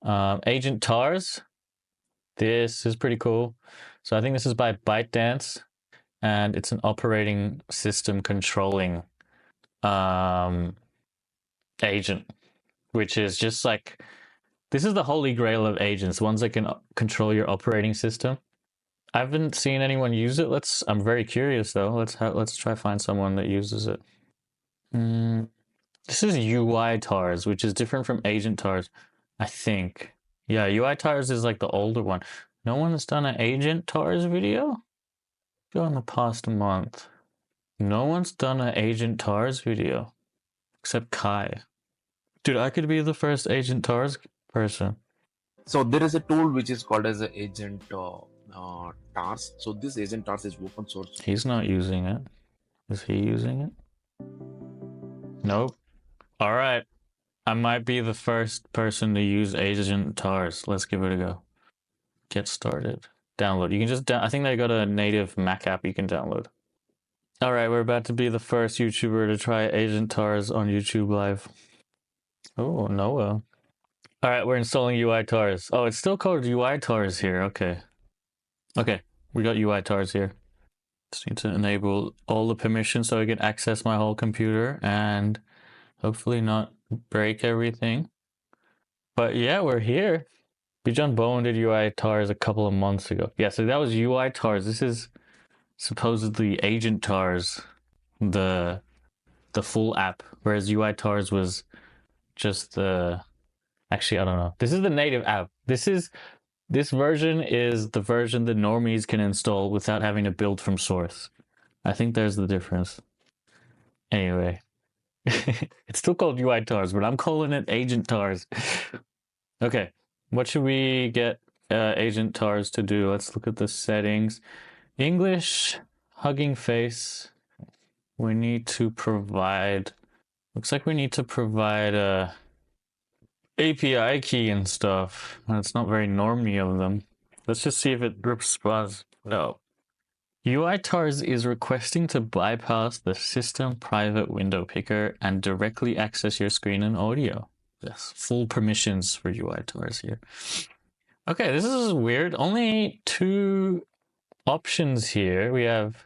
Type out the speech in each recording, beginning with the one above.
Agent TARS. This is pretty cool. So I think this is by ByteDance, and it's an operating system controlling agent, which is just like, this is the holy grail of agents, ones that can control your operating system. I haven't seen anyone use it. I'm very curious though. Let's try find someone that uses it. This is UI TARS, which is different from agent TARS, I think. Yeah, UI TARS is like the older one. No one has done an agent TARS video? Go in the past month. No one's done an agent TARS video except Kai. Dude, I could be the first agent TARS person. So there is a tool which is called as a agent TARS. So this agent TARS is open source. He's not using it. Is he using it? Nope. All right. I might be the first person to use agent TARS. Let's give it a go. Get started. Download. You can just I think they got a native Mac app you can download. All right, we're about to be the first YouTuber to try agent TARS on YouTube Live. Oh, Noah. All right, we're installing UI TARS. Oh, it's still called UI TARS here. Okay. Okay, we got UI TARS here. Just need to enable all the permissions so I can access my whole computer and hopefully not break everything. But yeah, we're here. Bijan Bowen did UI TARS a couple of months ago. Yeah, so that was UI TARS. This is supposedly agent TARS, the full app, whereas UI TARS was just the... Actually, I don't know. This is the native app. This version is the version that normies can install without having to build from source. I think there's the difference. Anyway, it's still called UI TARS, but I'm calling it agent TARS. Okay, what should we get agent TARS to do? Let's look at the settings. English, hugging face. We need to provide... Looks like we need to provide a API key and stuff. It's not very normie of them. Let's just see if it responds. No. UI TARS is requesting to bypass the system private window picker and directly access your screen and audio. Yes, full permissions for UI TARS here. Okay, this is weird. Only two options here. We have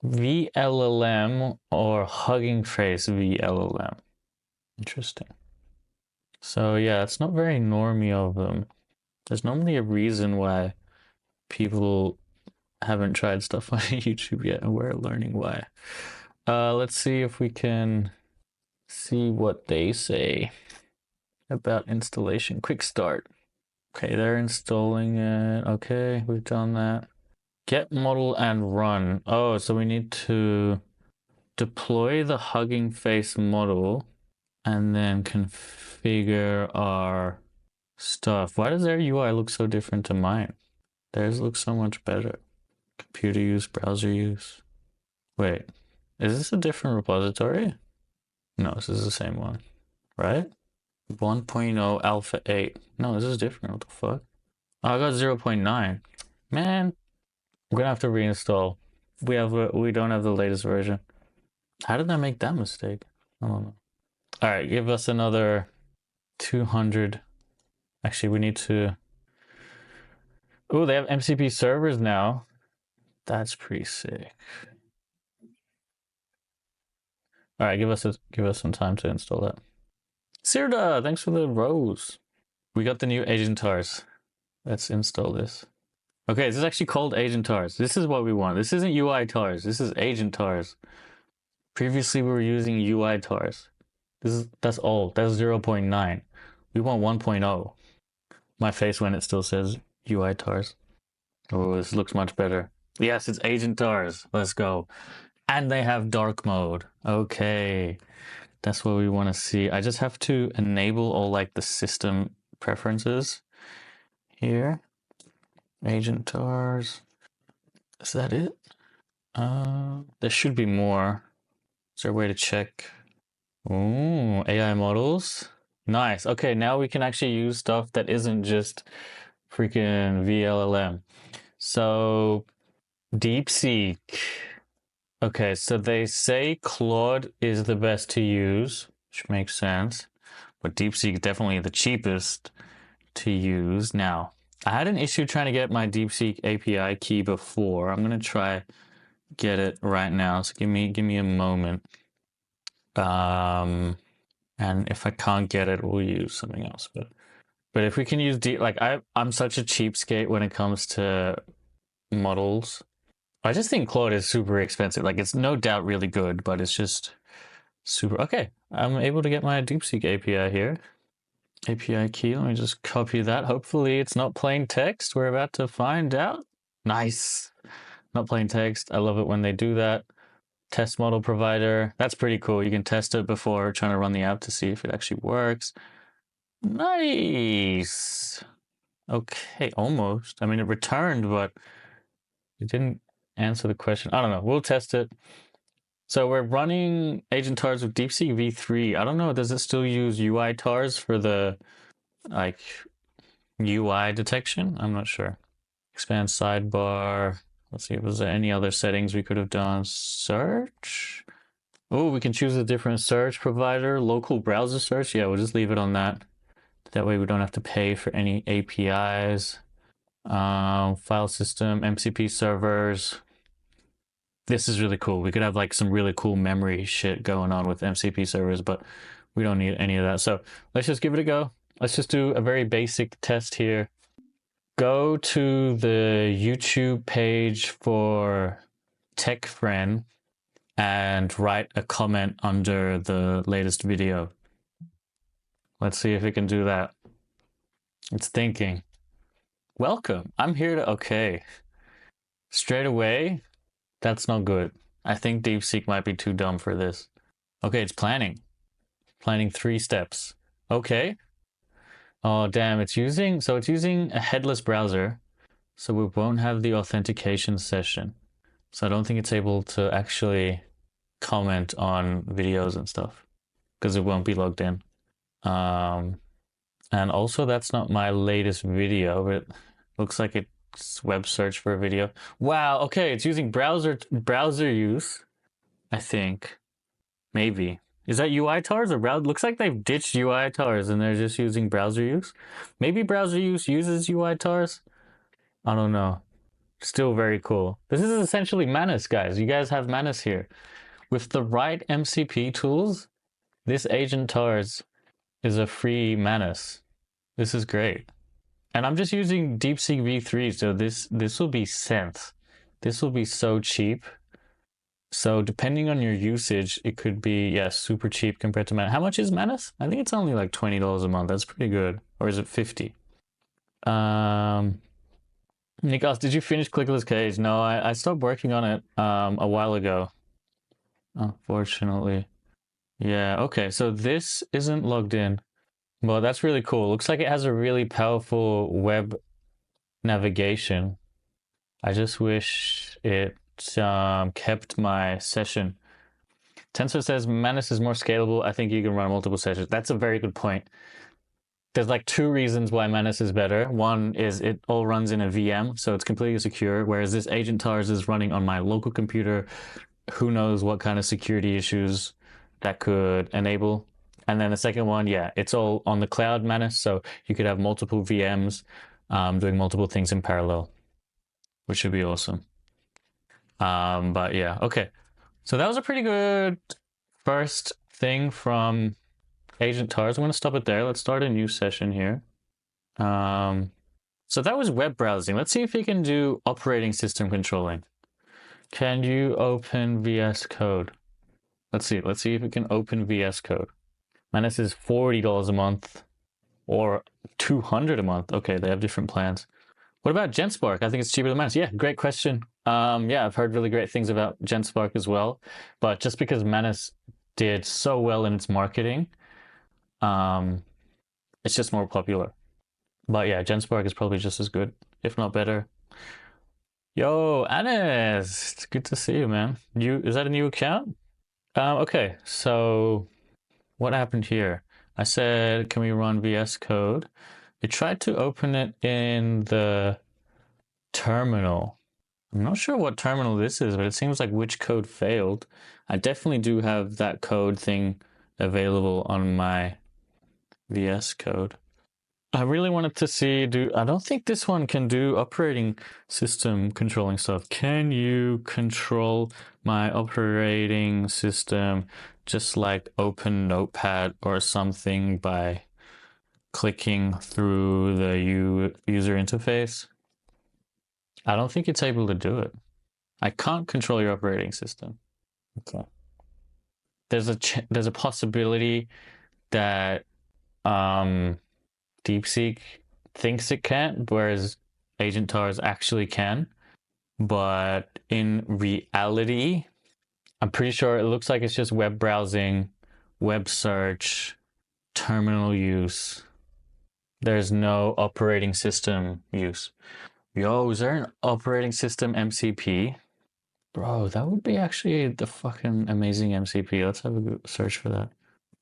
VLLM or Hugging Face VLLM. Interesting. So yeah, it's not very normie of them. There's normally a reason why people haven't tried stuff on YouTube yet, and we're learning why. Let's see if we can see what they say about installation. Quick start. Okay, they're installing it. Okay, we've done that. Get model and run. Oh, so we need to deploy the Hugging Face model and then configure our stuff. Why does their UI look so different to mine? Theirs looks so much better. Computer use, browser use. Wait, is this a different repository? No, this is the same one, right? 1.0 alpha 8. No, this is different. What the fuck? Oh, I got 0.9. Man, I'm gonna have to reinstall. We don't have the latest version. How did I make that mistake? I don't know. All right, give us another 200. Actually, we need to... Oh, they have MCP servers now. That's pretty sick. All right, give us some time to install that. Sirda, thanks for the rose. We got the new agent TARS. Let's install this. Okay, this is actually called agent TARS. This is what we want. This isn't UI TARS. This is agent TARS. Previously, we were using UI TARS. That's old. That's 0.9. We want 1.0. My face when it still says UI TARS. Oh, this looks much better. Yes, it's agent TARS. Let's go. And they have dark mode. Okay. That's what we want to see. I just have to enable all like the system preferences here. Agent TARS. Is that it? There should be more. Is there a way to check? Ooh, AI models. Nice. Okay, now we can actually use stuff that isn't just freaking VLLM. So, DeepSeek. Okay, so they say Claude is the best to use, which makes sense. but DeepSeek is definitely the cheapest to use. Now, I had an issue trying to get my DeepSeek API key before. I'm gonna try get it right now. So give me a moment. And if I can't get it, we'll use something else. But if we can use I'm such a cheapskate when it comes to models. I just think Claude is super expensive. Like it's no doubt really good, but it's just super. Okay, I'm able to get my DeepSeek API here. API key. Let me just copy that. Hopefully it's not plain text. We're about to find out. Nice. Not plain text. I love it when they do that. Test model provider. That's pretty cool. You can test it before trying to run the app to see if it actually works. Nice. Okay, almost. I mean, it returned, but it didn't answer the question. I don't know. We'll test it. So we're running Agent TARS with DeepSeek v3. I don't know. Does it still use UI TARS for the like UI detection? I'm not sure. Expand sidebar. Let's see if there's any other settings we could have done. Search. Oh, we can choose a different search provider. Local browser search. Yeah, we'll just leave it on that. That way we don't have to pay for any APIs. File system, MCP servers. This is really cool. We could have like some really cool memory shit going on with MCP servers, but we don't need any of that. So let's just give it a go. Let's just do a very basic test here. Go to the YouTube page for TechFriend and write a comment under the latest video. Let's see if it can do that. It's thinking. Welcome. I'm here to. Okay. Straight away. That's not good. I think DeepSeek might be too dumb for this. Okay, it's planning. Planning 3 steps. Okay. Oh, damn. It's using a headless browser. So we won't have the authentication session. So I don't think it's able to actually comment on videos and stuff because it won't be logged in. And also that's not my latest video, but it looks like it's web search for a video. Wow, okay, it's using browser use, I think. Maybe. Is that UI TARS or browser? Looks like they've ditched UI TARS and they're just using browser use. Maybe browser use uses UI TARS. I don't know. Still very cool. This is essentially Manus, guys. You guys have Manus here. With the right MCP tools, this agent TARS is a free Manus. This is great. And I'm just using DeepSeek v3, so this will be cents. This will be so cheap. So depending on your usage, it could be, yeah, super cheap compared to Manus. How much is Manus? I think it's only like $20 a month. That's pretty good. Or is it 50? Nikos, did you finish Clickless Cage? No, I stopped working on it a while ago. Unfortunately. Yeah, okay, so this isn't logged in. Well, that's really cool. Looks like it has a really powerful web navigation. I just wish it kept my session. Tensor says Manus is more scalable. I think you can run multiple sessions. That's a very good point. There's like 2 reasons why Manus is better. One is it all runs in a VM, so it's completely secure, whereas this Agent TARS is running on my local computer. Who knows what kind of security issues that could enable. And then the second one, yeah, it's all on the cloud Manus, so you could have multiple VMs doing multiple things in parallel, which should be awesome. But yeah, okay. So that was a pretty good first thing from Agent TARS. I'm going to stop it there. Let's start a new session here. So that was web browsing. Let's see if we can do operating system controlling. Can you open VS Code? Let's see if we can open VS Code. Manus is $40 a month or $200 a month. Okay, they have different plans. What about GenSpark? I think it's cheaper than Manus. Yeah, great question. Yeah, I've heard really great things about GenSpark as well. But just because Manus did so well in its marketing, it's just more popular. But yeah, GenSpark is probably just as good, if not better. Yo, Anis, it's good to see you, man. Is that a new account? Okay, so what happened here? I said, can we run VS Code? It tried to open it in the terminal. I'm not sure what terminal this is, but it seems like which code failed. I definitely do have that code thing available on my VS Code. I really wanted to see I don't think this one can do operating system controlling stuff. Can you control my operating system just like open Notepad or something by clicking through the user interface? I don't think it's able to do it. I can't control your operating system. Okay. There's a possibility that DeepSeek thinks it can't, whereas Agent TARS actually can. But in reality, I'm pretty sure it looks like it's just web browsing, web search, terminal use. There's no operating system use. Yo, is there an operating system MCP? Bro, that would be actually the fucking amazing MCP. Let's have a good search for that.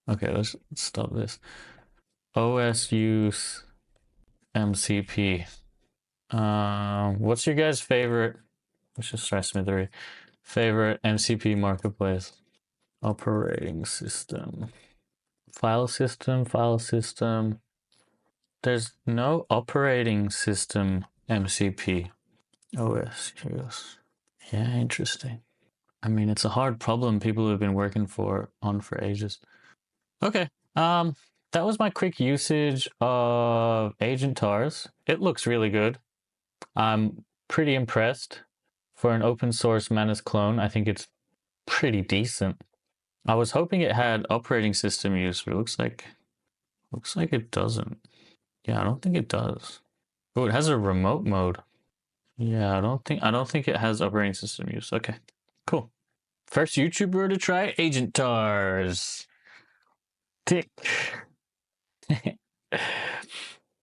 Okay, let's stop this. OS use MCP. What's your guys' favorite? Let's just try Smithery. Favorite MCP marketplace? Operating system. File system, file system. There's no operating system MCP. OS use. Yeah, interesting. I mean, it's a hard problem people have been working on for ages. Okay. That was my quick usage of Agent TARS. It looks really good. I'm pretty impressed. For an open source Manus clone, I think it's pretty decent. I was hoping it had operating system use, but it looks like it doesn't. Yeah, I don't think it does. Oh, it has a remote mode. Yeah, I don't think it has operating system use. Okay. Cool. First YouTuber to try Agent TARS. Tick.